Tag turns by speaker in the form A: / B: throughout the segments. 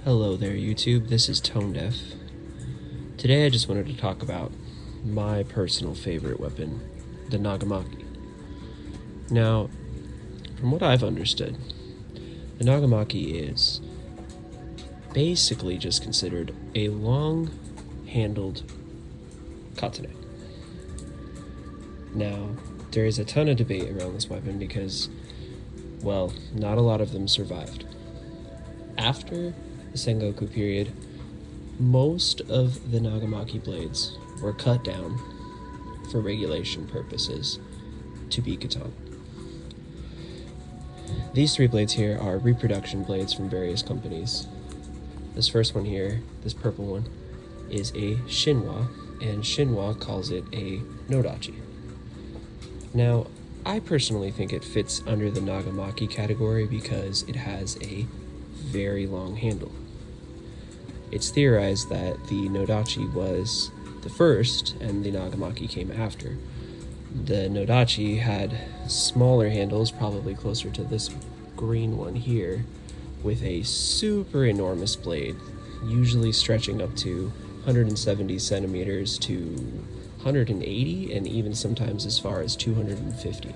A: Hello there YouTube, this is Tone Deaf. Today I just wanted to talk about my personal favorite weapon, the nagamaki. Now, from what I've understood, the nagamaki is basically just considered a long-handled katana. Now, there is a ton of debate around this weapon because, well, not a lot of them survived. After the Sengoku period, most of the nagamaki blades were cut down for regulation purposes to be katana. These three blades here are reproduction blades from various companies. This first one here, this purple one, is a shinwa, and shinwa calls it a nodachi. Now, I personally think it fits under the nagamaki category because it has a very long handle. It's theorized that the nodachi was the first and the nagamaki came after. The nodachi had smaller handles, probably closer to this green one here, with a super enormous blade, usually stretching up to 170 centimeters to 180 and even sometimes as far as 250.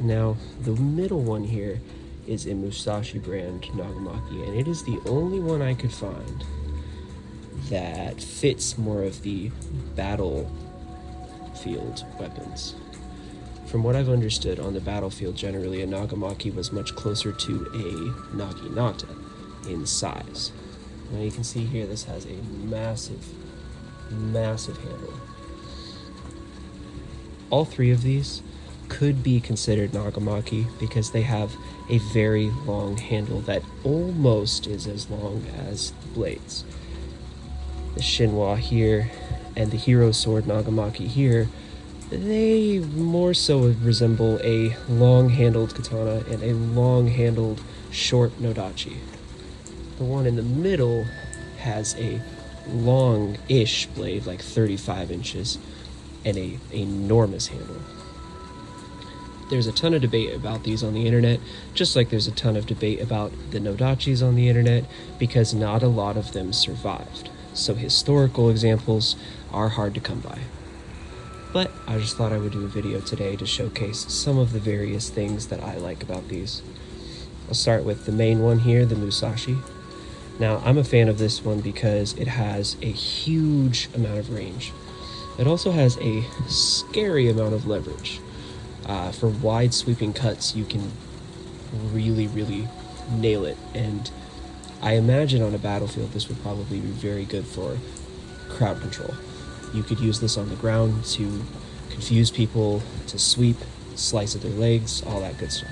A: Now, the middle one here is a Musashi brand nagamaki, and it is the only one I could find that fits more of the battlefield weapons. From what I've understood, on the battlefield generally a nagamaki was much closer to a naginata in size. Now you can see here this has a massive handle. All three of these could be considered nagamaki because they have a very long handle that almost is as long as the blades. The shinwa here and the hero sword nagamaki here, they more so resemble a long-handled katana and a long-handled short nodachi. The one in the middle has a long-ish blade, like 35 inches, and an enormous handle. There's a ton of debate about these on the internet, just like there's a ton of debate about the nodachis on the internet, because not a lot of them survived. So historical examples are hard to come by. But I just thought I would do a video today to showcase some of the various things that I like about these. I'll start with the main one here, the Musashi. Now, I'm a fan of this one because it has a huge amount of range. It also has a scary amount of leverage. For wide sweeping cuts, you can really nail it, and I imagine on a battlefield this would probably be very good for crowd control. You could use this on the ground to confuse people, to sweep, slice at their legs, all that good stuff.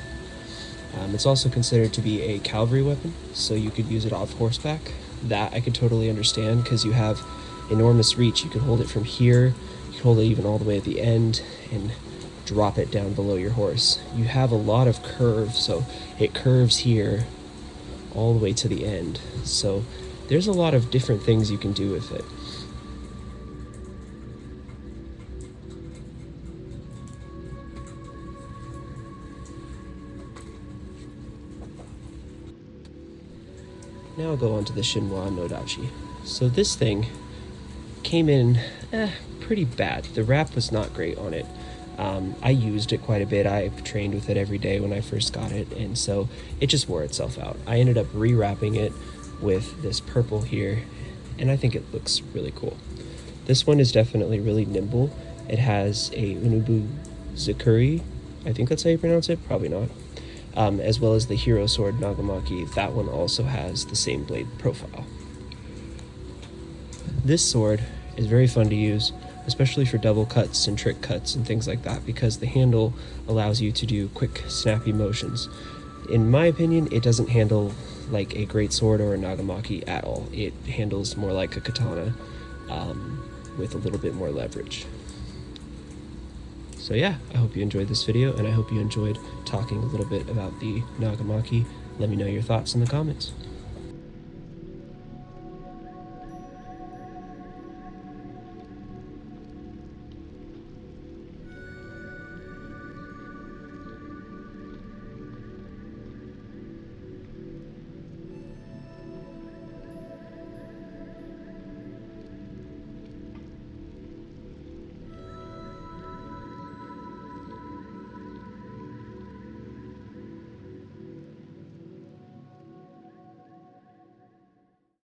A: It's also considered to be a cavalry weapon, so you could use it off horseback. That I could totally understand because you have enormous reach. You could hold it from here, you could hold it even all the way at the end, and drop it down below your horse. You have a lot of curve, so it curves here all the way to the end. So there's a lot of different things you can do with it. Now I'll go on to the Shinwa Nodachi. So this thing came in pretty bad. The wrap was not great on it. I used it quite a bit. I trained with it every day when I first got it, and so it just wore itself out. I ended up rewrapping it with this purple here, and I think it looks really cool. This one is definitely really nimble. It has a Unubu Zukuri, I think that's how you pronounce it, probably not, as well as the hero sword nagamaki. That one also has the same blade profile. This sword is very fun to use, especially for double cuts and trick cuts and things like that, because the handle allows you to do quick, snappy motions. In my opinion, it doesn't handle like a great sword or a nagamaki at all. It handles more like a katana, with a little bit more leverage. So yeah, I hope you enjoyed this video, and I hope you enjoyed talking a little bit about the nagamaki. Let me know your thoughts in the comments.